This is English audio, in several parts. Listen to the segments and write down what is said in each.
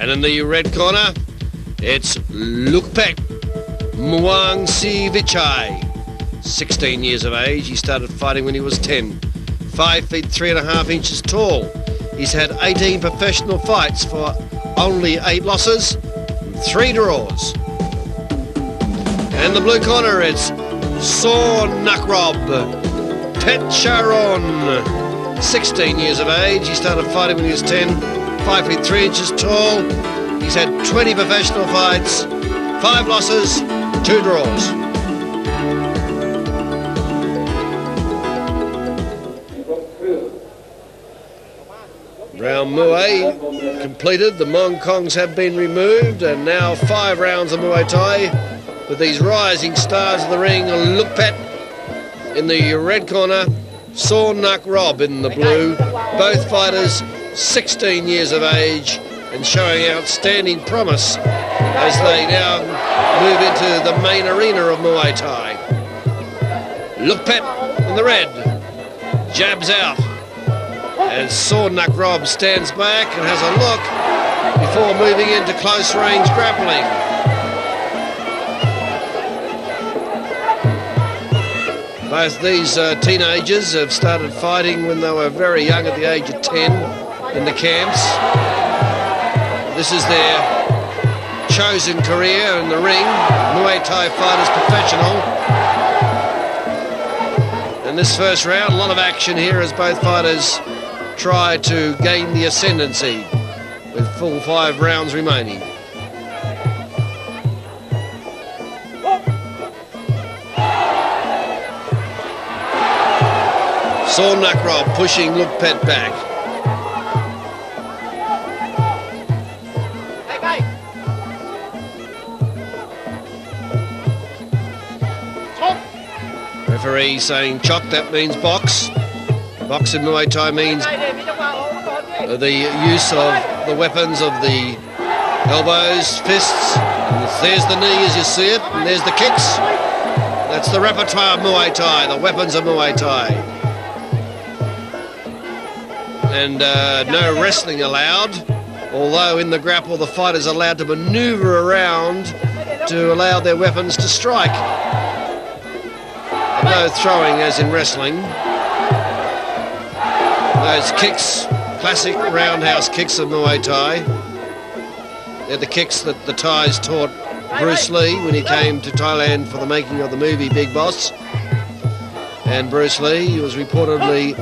And in the red corner, it's Loopet, Muangseevichai. 16 years of age, he started fighting when he was 10. 5 feet 3.5 inches tall. He's had 18 professional fights for only 8 losses and 3 draws. And in the blue corner, it's Sornnakrob, Petchcharoen. 16 years of age, he started fighting when he was 10. 5 feet 3 inches tall. He's had 20 professional fights, 5 losses, 2 draws. Round Muay completed, the Mongkongs have been removed, and now 5 rounds of Muay Thai with these rising stars of the ring. Loopet in the red corner, Sornnakrob in the blue. Both fighters 16 years of age and showing outstanding promise as they now move into the main arena of Muay Thai. Loopet in the red, jabs out. As Sornnakrob stands back and has a look before moving into close range grappling. Both these teenagers have started fighting when they were very young, at the age of 10, in the camps. This is their chosen career in the ring. Muay Thai fighters professional. And this first round, a lot of action here as both fighters try to gain the ascendancy with full 5 rounds remaining. Sornnakrob pushing Loopet back. Referee saying chok, that means box. Box in Muay Thai means the use of the weapons of the elbows, fists. And there's the knee as you see it, and there's the kicks. That's the repertoire of Muay Thai, the weapons of Muay Thai. And no wrestling allowed, although in the grapple the fighter's allowed to manoeuvre around to allow their weapons to strike. And no throwing as in wrestling. Those kicks, classic roundhouse kicks of Muay Thai. They're the kicks that the Thais taught Bruce Lee when he came to Thailand for the making of the movie Big Boss. And Bruce Lee was reportedly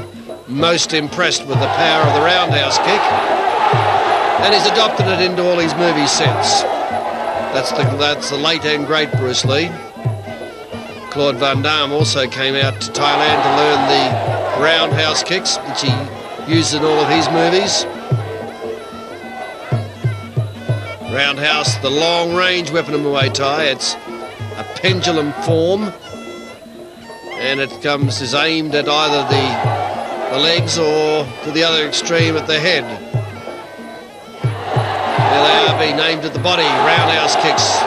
most impressed with the power of the roundhouse kick, and he's adopted it into all his movie sets. That's the late and great Bruce Lee. Claude Van Damme also came out to Thailand to learn the roundhouse kicks, which he used in all of his movies. Roundhouse, the long-range weapon of Muay Thai. It's a pendulum form, and it is aimed at either the legs or to the other extreme at the head. There they are, being aimed at the body. Roundhouse kicks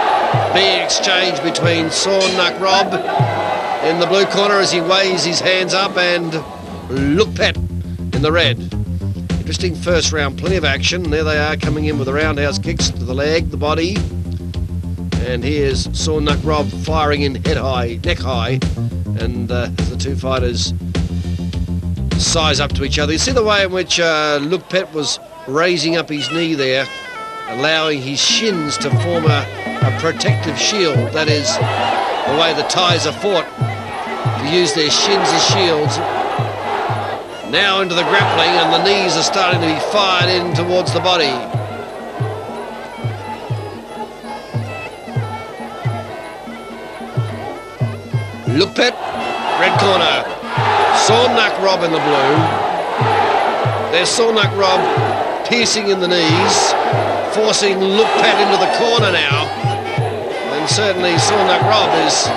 being exchanged between Sornnakrob in the blue corner as he waves his hands up, and Loopet in the red. Interesting first round, plenty of action. There they are, coming in with the roundhouse kicks to the leg, the body. And here's Sornnakrob firing in head high, neck high, and the two fighters size up to each other. You see the way in which Loopet was raising up his knee there, allowing his shins to form a protective shield. That is the way the Thais are fought, to use their shins as shields. Now into the grappling, and the knees are starting to be fired in towards the body. Loopet, red corner. Sornnakrob in the blue. There's Sornnakrob piercing in the knees, forcing Loopet into the corner now. And certainly Sornnakrob is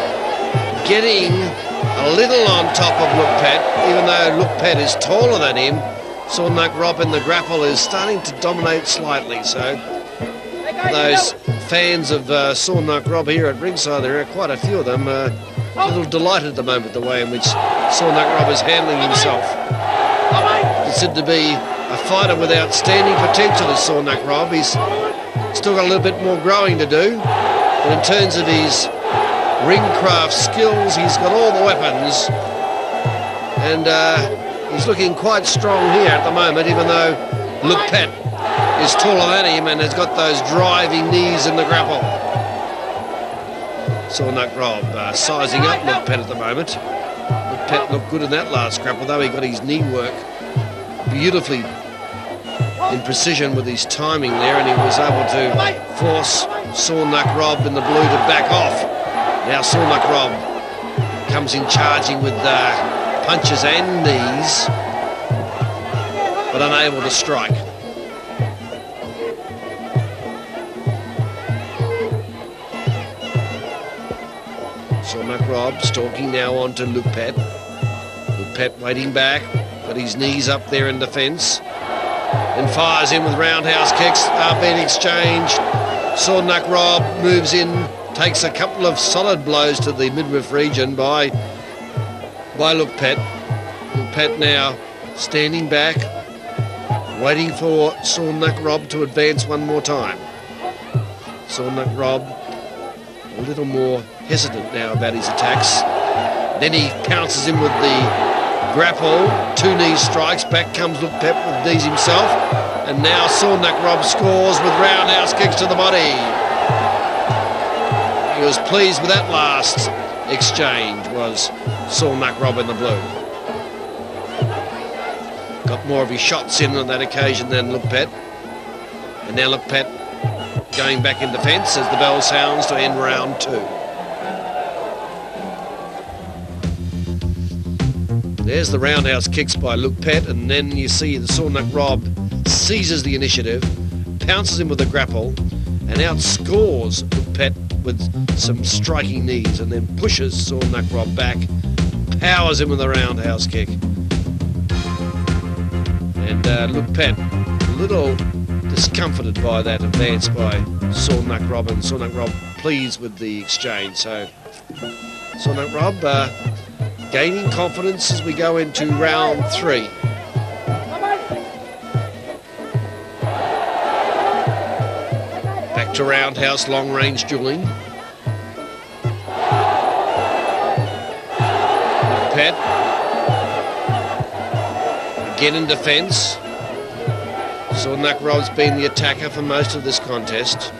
getting a little on top of Loopet, even though Loopet is taller than him. Sornnakrob in the grapple is starting to dominate slightly. So those fans of Sornnakrob here at ringside, there are quite a few of them, a little delighted at the moment the way in which Sornnakrob is handling himself. Considered to be a a fighter with outstanding potential is Sornnakrob. He's still got a little bit more growing to do, but in terms of his ringcraft skills, he's got all the weapons, and he's looking quite strong here at the moment, even though Loopet is taller than him and has got those driving knees in the grapple. Sornnakrob sizing up Loopet at the moment. Loopet looked good in that last grapple, though he got his knee work beautifully in precision with his timing there, and he was able to force Sornnakrob in the blue to back off. Now Sornnakrob comes in charging with punches and knees, but unable to strike. Sornnakrob stalking now on to Loopet. Loopet waiting back, got his knees up there in defence, and fires in with roundhouse kicks are being exchanged. Sornnakrob moves in, takes a couple of solid blows to the midriff region by Loopet. Loopet now standing back, waiting for Sornnakrob to advance one more time. Sornnakrob a little more hesitant now about his attacks. Then he pounces in with the grapple, 2 knee strikes, back comes Loopet with knees himself, and now Sornnakrob scores with roundhouse kicks to the body. He was pleased with that last exchange, was Sornnakrob in the blue. Got more of his shots in on that occasion than Loopet. And now Loopet going back in defence as the bell sounds to end round 2. There's the roundhouse kicks by Loopet, and then you see the Sornnakrob seizes the initiative, pounces him with a grapple, and outscores Loopet with some striking knees, and then pushes Sornnakrob back, powers him with a roundhouse kick. And Loopet a little discomforted by that advance by Sornnakrob, and Sornnakrob pleased with the exchange. So Sornnakrob gaining confidence as we go into round 3. Back to roundhouse long-range dueling. Loopet again in defence. Sornnakrob's been the attacker for most of this contest.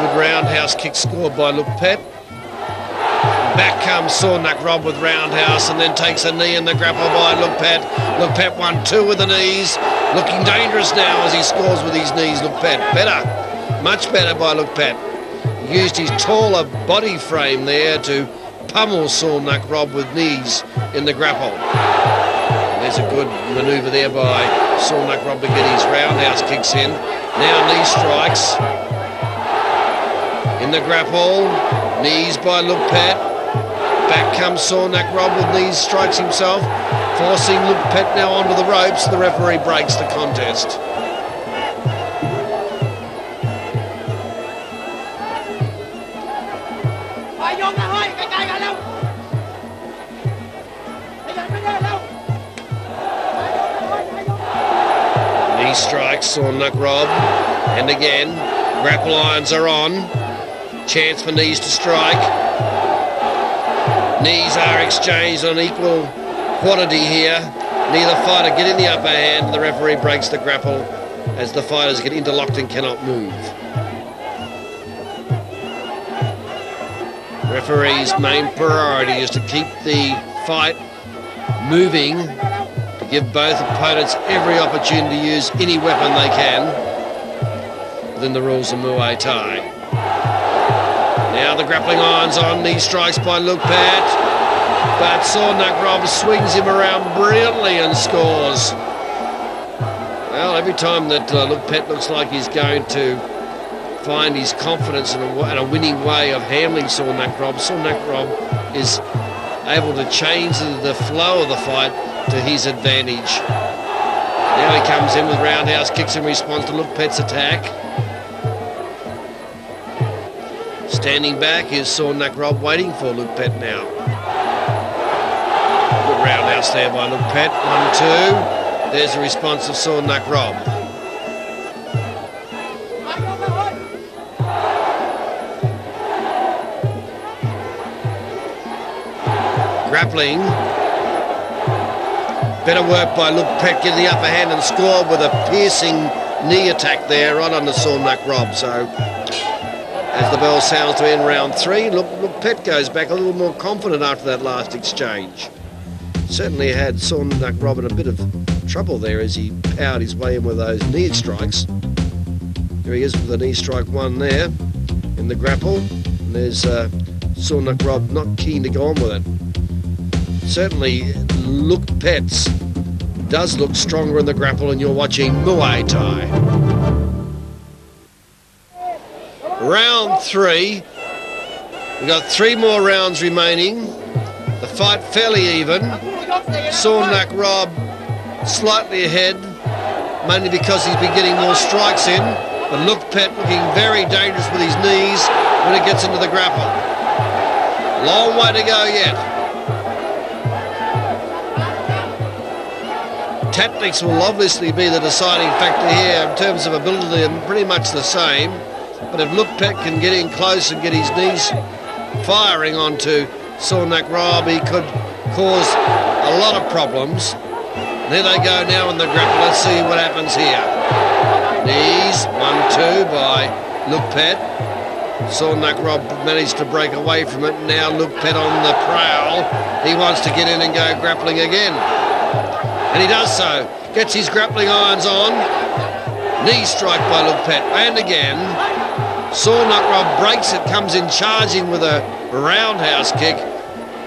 Good roundhouse kick scored by Loopet. Back comes Sornnakrob with roundhouse, and then takes a knee in the grapple by Loopet. Loopet 1-2 with the knees. Looking dangerous now as he scores with his knees. Loopet better, much better by Loopet. He used his taller body frame there to pummel Sornnakrob with knees in the grapple. There's a good manoeuvre there by Sornnakrob to get his roundhouse kicks in. Now knee strikes. In the grapple, knees by Loopet. Back comes Sornnakrob with knees strikes himself, forcing Loopet now onto the ropes. The referee breaks the contest. Knee strikes Sornnakrob, and again, grapple irons are on. Chance for knees to strike. Knees are exchanged on equal quantity here. Neither fighter getting the upper hand. The referee breaks the grapple as the fighters get interlocked and cannot move. Referee's main priority is to keep the fight moving, to give both opponents every opportunity to use any weapon they can within the rules of Muay Thai. Now the grappling irons on, knee strikes by Loopet, but Sornnakrob swings him around brilliantly and scores. Well, every time that Loopet looks like he's going to find his confidence and a winning way of handling Sornnakrob, Sornnakrob is able to change the flow of the fight to his advantage. Now he comes in with roundhouse kicks in response to Loopet's attack. Standing back is Sornnakrob waiting for Loopet now. Good roundhouse there by Loopet. 1-2. There's the response of Sornnakrob. Grappling. Better work by Loopet, getting the upper hand and scored with a piercing knee attack there right on the Sornnakrob. So as the bell sounds to end round 3, Loopet goes back a little more confident after that last exchange. Certainly had Sornnakrob in a bit of trouble there as he powered his way in with those knee strikes. Here he is with the knee strike 1 there in the grapple. And there's Sornnakrob not keen to go on with it. Certainly Loopet does look stronger in the grapple, and you're watching Muay Thai. Round 3. We've got 3 more rounds remaining. The fight fairly even. Sornnakrob slightly ahead, mainly because he's been getting more strikes in. But Loopet looking very dangerous with his knees when it gets into the grapple. Long way to go yet. Tactics will obviously be the deciding factor here. In terms of ability, they're pretty much the same. But if Loopet can get in close and get his knees firing onto Sornnakrob, he could cause a lot of problems. There they go now in the grapple. Let's see what happens here. Knees, 1-2 by Loopet. Sornnakrob managed to break away from it. Now Loopet on the prowl. He wants to get in and go grappling again. And he does so. Gets his grappling irons on. Knee strike by Loopet. And again, Sornnakrob breaks it, comes in charging with a roundhouse kick,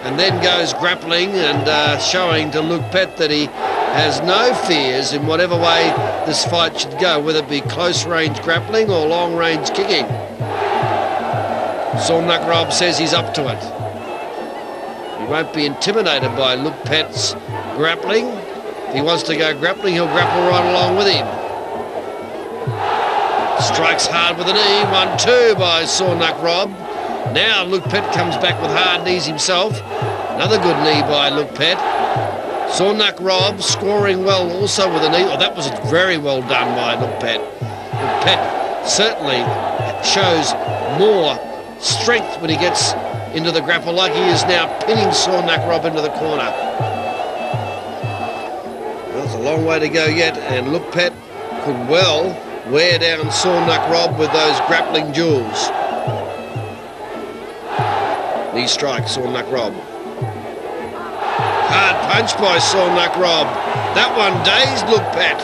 and then goes grappling and showing to Loopet that he has no fears in whatever way this fight should go, whether it be close-range grappling or long-range kicking. Sornnakrob says he's up to it. He won't be intimidated by Loopet's grappling. If he wants to go grappling, he'll grapple right along with him. Strikes hard with a knee, 1-2 by Sornnakrob. Now Loopet comes back with hard knees himself. Another good knee by Loopet. Sornnakrob scoring well also with a knee. Oh, that was very well done by Loopet. Loopet certainly shows more strength when he gets into the grapple, like he is now pinning Sornnakrob into the corner. There's a long way to go yet, and Loopet could well wear down Sornnakrob with those grappling duels. Knee strike, Sornnakrob. Hard punch by Sornnakrob. That one dazed Loopet.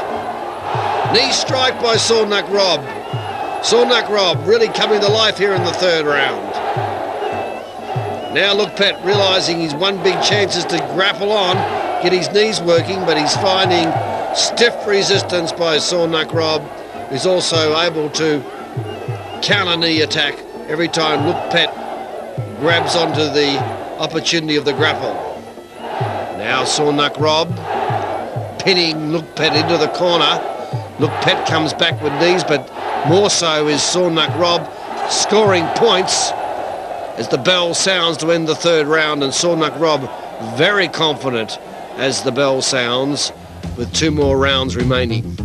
Knee strike by Sornnakrob. Sornnakrob really coming to life here in the 3rd round. Now Loopet realising his one big chance is to grapple on, get his knees working, but he's finding stiff resistance by Sornnakrob. He's also able to counter knee attack every time Loopet grabs onto the opportunity of the grapple. Now Sornnakrob pinning Loopet into the corner. Loopet comes back with knees, but more so is Sornnakrob scoring points as the bell sounds to end the 3rd round, and Sornnakrob very confident as the bell sounds with 2 more rounds remaining.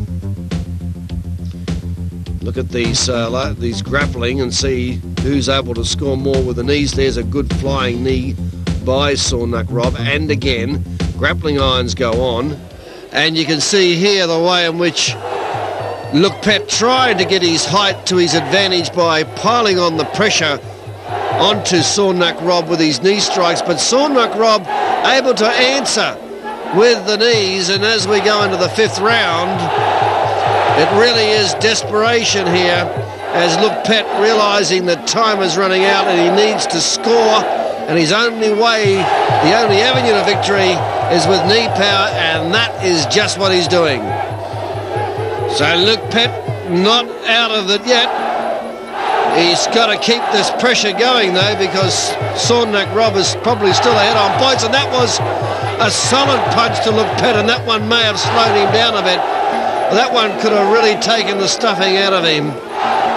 Look at these grappling and see who's able to score more with the knees. There's a good flying knee by Sornnakrob, and again grappling irons go on, and you can see here the way in which Loopet tried to get his height to his advantage by piling on the pressure onto Sornnakrob with his knee strikes, but Sornnakrob able to answer with the knees. And as we go into the 5th round, it really is desperation here as Loopet realising that time is running out and he needs to score, and his only way, the only avenue to victory is with knee power, and that is just what he's doing. So Loopet not out of it yet. He's got to keep this pressure going though, because Sornnakrob is probably still ahead on points, and that was a solid punch to Loopet, and that one may have slowed him down a bit. That one could have really taken the stuffing out of him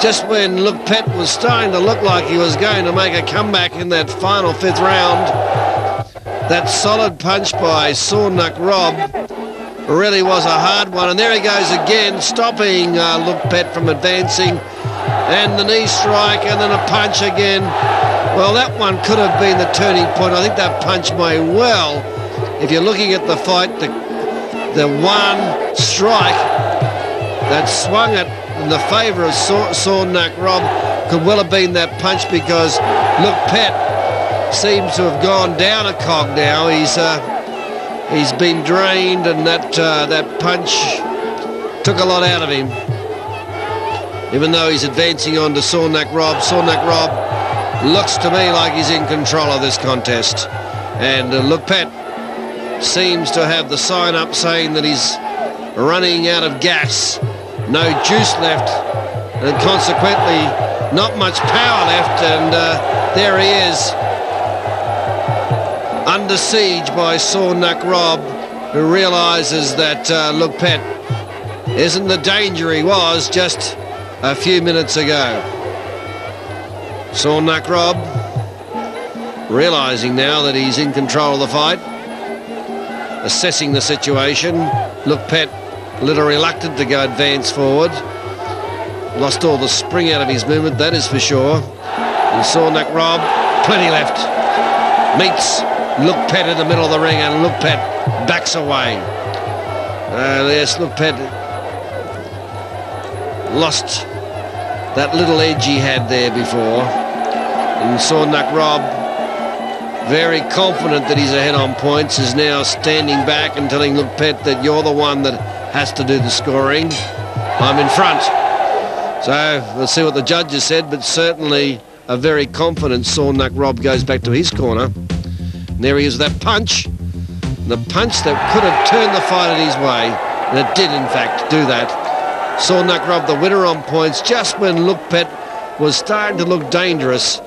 just when Loopet was starting to look like he was going to make a comeback in that final 5th round. That solid punch by Sornnakrob really was a hard one. And there he goes again, stopping Loopet from advancing. And the knee strike and then a punch again. Well, that one could have been the turning point. I think that punch may well, if you're looking at the fight, the one strike that swung it in the favour of Sornnakrob could well have been that punch, because Loopet seems to have gone down a cog now. He's been drained, and that punch took a lot out of him. Even though he's advancing on to Sornnakrob, Sornnakrob looks to me like he's in control of this contest. And Loopet seems to have the sign up saying that he's running out of gas, no juice left, and consequently not much power left. And there he is, under siege by Sornnakrob, who realises that Loopet isn't the danger he was just a few minutes ago. Sornnakrob realising now that he's in control of the fight, assessing the situation. Loopet a little reluctant to go advance forward. Lost all the spring out of his movement, that is for sure. And Sornnakrob, plenty left. Meets Loopet in the middle of the ring, and Loopet backs away. Yes, Loopet lost that little edge he had there before. And Sornnakrob, very confident that he's ahead on points, is now standing back and telling Loopet that you're the one that has to do the scoring. I'm in front. So we'll see what the judges said, but certainly a very confident Sornnakrob goes back to his corner. And there he is with that punch. The punch that could have turned the fight in his way, and it did in fact do that. Sornnakrob the winner on points just when Loopet was starting to look dangerous.